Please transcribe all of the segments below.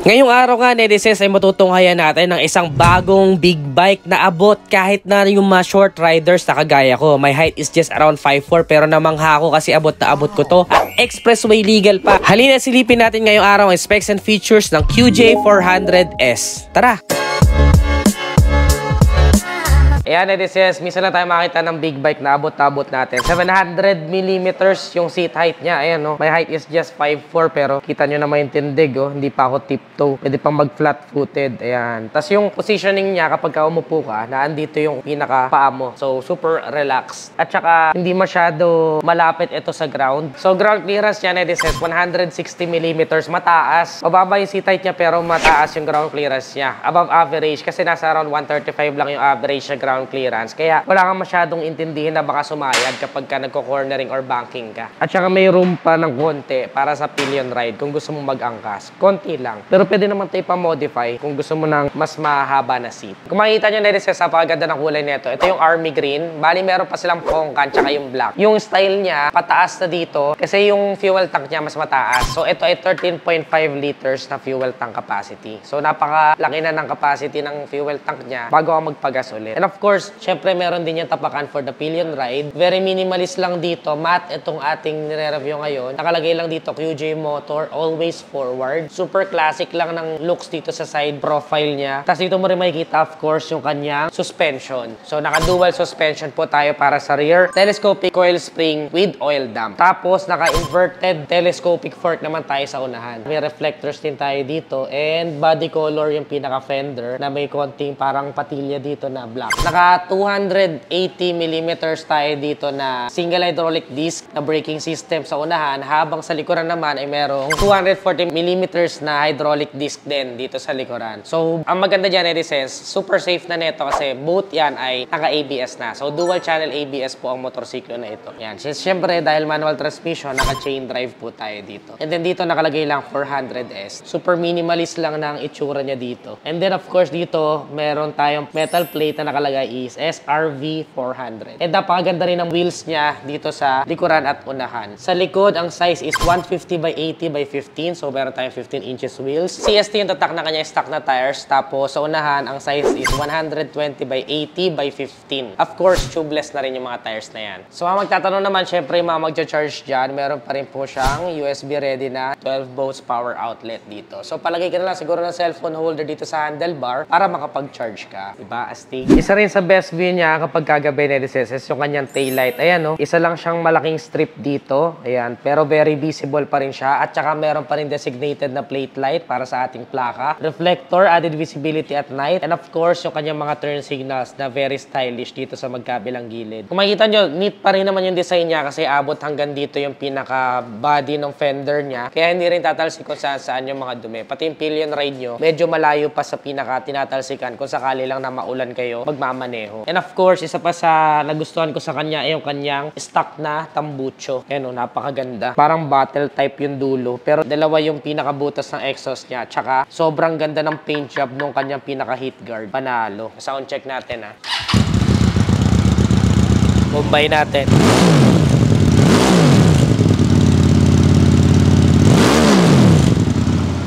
Ngayong araw nga, netizens, ay matutunghayan natin ng isang bagong big bike na abot kahit na yung mga short riders na kagaya ko. My height is just around 5'4", pero namangha ako kasi abot na abot ko to. At expressway legal pa. Halina silipin natin ngayong araw ang specs and features ng QJ400S. Tara! Ayan, netizens, minsan lang tayo makita ng big bike na abot-abot natin. 700mm yung seat height niya. Ayan, no? My height is just 5'4", pero kita nyo naman yung tindig, oh. Hindi pa ako tiptoe. Pwede pang mag-flat-footed. Ayan. Tapos yung positioning niya, kapag umupo ka, naandito yung pinaka-paa mo. So, super relaxed. At saka, hindi masyado malapit ito sa ground. So, ground clearance niya, netizens, 160mm. Mataas. Mababa yung seat height niya, pero mataas yung ground clearance niya. Above average, kasi nasa around 135 lang yung average na ground clearance. Kaya wala kang masyadong intindihin na baka sumayad kapag ka nagko-cornering or banking ka. At saka may room pa ng konti para sa pillion ride kung gusto mo mag-angkas. Konti lang. Pero pwede naman tayo pa-modify kung gusto mo ng mas mahaba na seat. Kung makikita nyo na rin sa paganda ng kulay nito, ito yung army green. Bali meron pa silang pongkan tsaka yung black. Yung style niya, pataas na dito kasi yung fuel tank niya mas mataas. So ito ay 13.5 liters na fuel tank capacity. So napakalaki na ng capacity ng fuel tank niya bago ako magpagas ulit. And of course, syempre meron din yung tapakan for the pillion ride. Very minimalist lang dito. Matte itong ating nire-review ngayon. Nakalagay lang dito QJ Motor, always forward. Super classic lang ng looks dito sa side profile niya. Tapos dito mo rin makikita, of course, yung kanyang suspension. So, naka-dual suspension po tayo para sa rear. Telescopic coil spring with oil dump. Tapos, naka-inverted telescopic fork naman tayo sa unahan. May reflectors din tayo dito. And body color yung pinaka-fender na may konting parang patilya dito na black. Naka 280mm tayo dito na single hydraulic disc na braking system sa unahan, habang sa likuran naman ay merong 240mm na hydraulic disc din dito sa likuran. So, ang maganda dyan, netizens, super safe na neto kasi both yan ay naka-ABS na. So, dual channel ABS po ang motorsiklo na ito. Yan. Siyempre, dahil manual transmission, naka-chain drive po tayo dito. And then dito nakalagay lang 400S. Super minimalist lang ng itsura niya dito. And then, of course, dito meron tayong metal plate na nakalagay is SRV 400. And napakaganda rin ng wheels niya dito sa likuran at unahan. Sa likod, ang size is 150 by 80 by 15. So, meron tayong 15 inches wheels. CST yung tatak na kanya stock na tires. Tapos, sa unahan, ang size is 120 by 80 by 15. Of course, tubeless na rin yung mga tires na yan. So, magtatanong naman, syempre, yung mga magcha-charge dyan, meron pa rin po siyang USB ready na 12 volts power outlet dito. So, palagay ka na lang siguro ng cellphone holder dito sa handlebar para makapag-charge ka. Diba? Astig. Isa rin sa best view niya kapag kagabi, netizens, yung kanyang taillight. Ayan, no? Isa lang siyang malaking strip dito. Ayan. Pero very visible pa rin siya. At saka meron pa rin designated na plate light para sa ating plaka. Reflector, added visibility at night. And of course, yung kanyang mga turn signals na very stylish dito sa magkabilang gilid. Kung makikita nyo, neat pa rin naman yung design niya kasi abot hanggang dito yung pinaka-body ng fender niya. Kaya hindi rin tatalsik kung saan yung mga dumi. Pati yung pillion ride nyo, medyo malayo pa sa pinaka-tinatalsikan kung sakali lang na maulan kayo magmamaneho. And of course, isa pa sa nagustuhan ko sa kanya ay yung kanyang stock na tambucho. Ayan, oh, napakaganda. Parang bottle type yung dulo. Pero dalawa yung pinakabutas ng exhaust niya. Tsaka sobrang ganda ng paint job nung kanyang pinaka-heat guard. Panalo. Sound check natin, ha. Mumbai natin.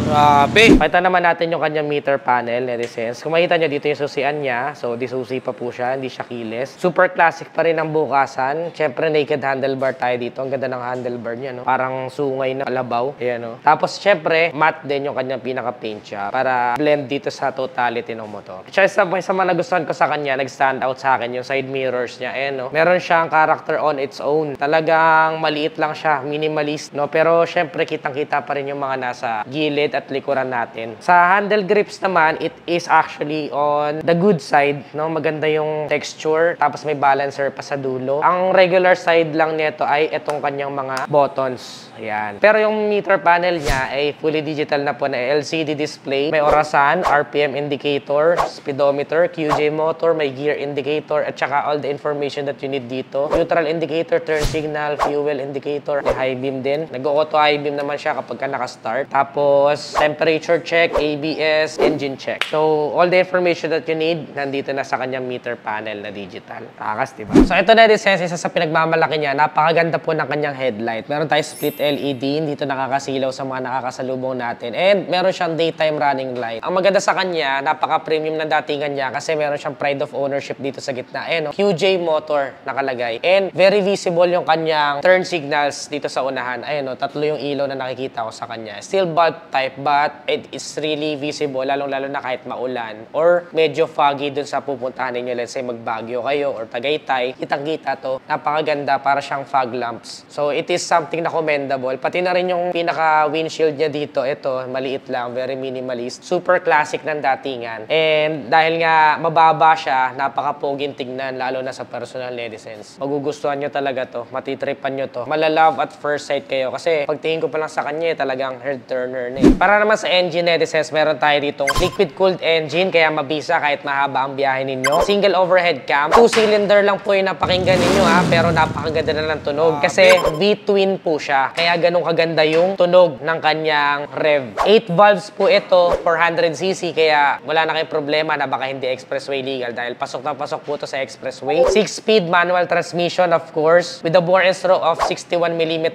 Grabe! Pakita naman natin yung kanyang meter panel, netizens. Kung makita nyo, dito yung susian niya. So, disusi pa po siya, hindi siya keyless. Super classic pa rin ang bukasan. Siyempre, naked handlebar tayo dito. Ang ganda ng handlebar niya, no? Parang sungay na kalabaw. Ayan, no? Tapos, siyempre, matte din yung kanyang pinaka-paint siya para blend dito sa totality ng motor. Siya isa mga nagustuhan ko sa kanya, nag-stand out sa akin yung side mirrors niya. Ayan, no? Meron siyang character on its own. Talagang maliit lang siya, minimalist, no? Pero, siyempre, kitang-kita pa rin yung mga nasa gilid at likuran natin. Sa handle grips naman, it is actually on the good side, no? Maganda yung texture, tapos may balancer pa sa dulo. Ang regular side lang nito ay itong kanyang mga buttons. Ayan. Pero yung meter panel niya ay fully digital na po na LCD display. May orasan, RPM indicator, speedometer, QJ motor, may gear indicator, at saka all the information that you need dito. Neutral indicator, turn signal, fuel indicator, may high beam din. Nag-auto high beam naman siya kapag ka naka-start. Tapos, temperature check, ABS, engine check. So, all the information that you need, nandito na sa kanyang meter panel na digital. Takas, diba? So, ito na, netizens, isa sa pinagmamalaki niya, napakaganda po ng kanyang headlight. Meron tayo split LED, hindi ito nakakasilaw sa mga nakakasalubong natin. And meron siyang daytime running light. Ang maganda sa kanya, napaka-premium na datingan niya kasi meron siyang pride of ownership dito sa gitna. Ayan, QJ Motor nakalagay. And very visible yung kanyang turn signals dito sa unahan. Ayan, tatlo yung ilaw na nakikita ko sa kanya. Still bulb type, but it is really visible, lalong-lalo na kahit maulan or medyo foggy dun sa pupuntahan ninyo. Let's say mag-Baguio kayo or Tagaytay, kitang-kita to. Napakaganda, para siyang fog lamps. So it is something na commendable. Pati na rin yung pinaka-windshield niya dito, ito, maliit lang, very minimalist. Super classic ng datingan. And dahil nga mababa siya, napaka-poging tignan, lalo na sa personal netizens. Magugustuhan nyo talaga to, matitripan nyo to. Malalove at first sight kayo kasi pagtingin ko pa lang sa kanya, talagang head-turner na eh. Para naman sa engine netizens, meron tayo ditong liquid-cooled engine, kaya mabisa kahit mahaba ang biyahe ninyo. Single overhead cam. 2-cylinder lang po yung napakinggan ninyo pero napakaganda na ng tunog kasi V-twin po siya. Kaya ganun kaganda yung tunog ng kanyang rev. 8 valves po ito, 400cc, kaya wala na kayong problema na baka hindi expressway legal dahil pasok na pasok po ito sa expressway. 6-speed manual transmission, of course, with a bore and stroke of 61mm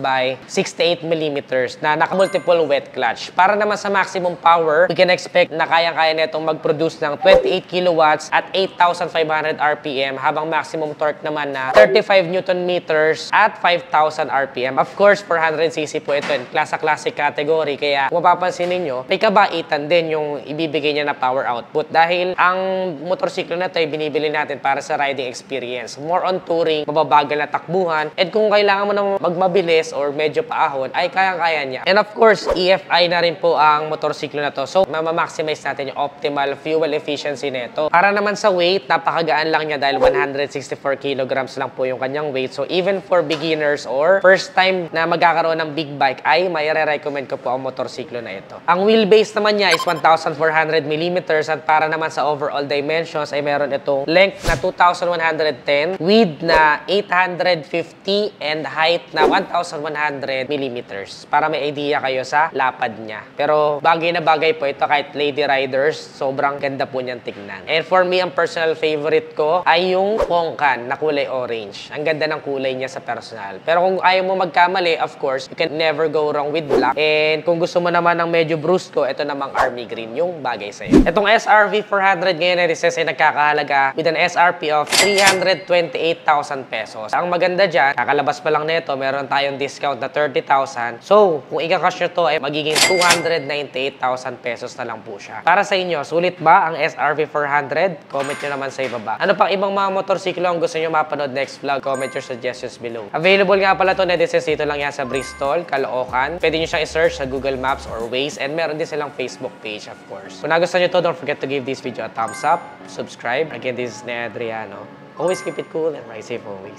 by 68mm na naka-multiple wet clutch. Para naman sa maximum power, we can expect na kayang-kaya netong mag-produce ng 28 kilowatts at 8,500 RPM habang maximum torque naman na 35 Newton meters at 5,000 RPM. Of course, 400cc po ito in classic category, kaya kung mapapansin ninyo, may kabaitan din yung ibibigay niya na power output dahil ang motorsiklo na ito ay binibili natin para sa riding experience. More on touring, mababagal na takbuhan, and kung kailangan mo na magmabilis or medyo paahon, ay kayang-kaya niya. And of course, EFI na rin po ang motorsiklo na to. So, mamamaximize natin yung optimal fuel efficiency nito. Para naman sa weight, napakagaan lang niya dahil 164 kilograms lang po yung kanyang weight. So, even for beginners or first time na magkakaroon ng big bike, ay may recommend ko po ang motorsiklo na ito. Ang wheelbase naman niya is 1,400mm at para naman sa overall dimensions ay meron itong length na 2,110, width na 850 and height na 1,100mm para may idea kayo sa lapad niya. Pero bagay na bagay po ito kahit lady riders, sobrang ganda po niyang tignan. And for me, ang personal favorite ko ay yung Pongkan na kulay orange. Ang ganda ng kulay niya sa personal. Pero kung ayaw mo magkamali, of course, you can never go wrong with black. And kung gusto mo naman ng medyo brusco, ito namang army green yung bagay sa'yo. Itong SRV 400 ngayon ay nakakahalaga with an SRP of 328,000 pesos. Ang maganda dyan, kakalabas pa lang nito, meron tayong discount na 30,000. So, kung ika-cash nyo to, ay magiging 298,000 pesos na lang po siya. Para sa inyo, sulit ba ang SRV 400? Comment nyo naman sa ibaba. Ano pang ibang mga motorsiklo ang gusto nyo mapanood next vlog? Comment your suggestions below. Available nga pala to netizens dito lang yan sa Bristol, Caloocan. Pwede nyo siyang i-search sa Google Maps or Waze, and meron din silang Facebook page, of course. Kung nagustuhan nyo to, don't forget to give this video a thumbs up, subscribe. Again, this is Adriano. Always keep it cool and ride safe always.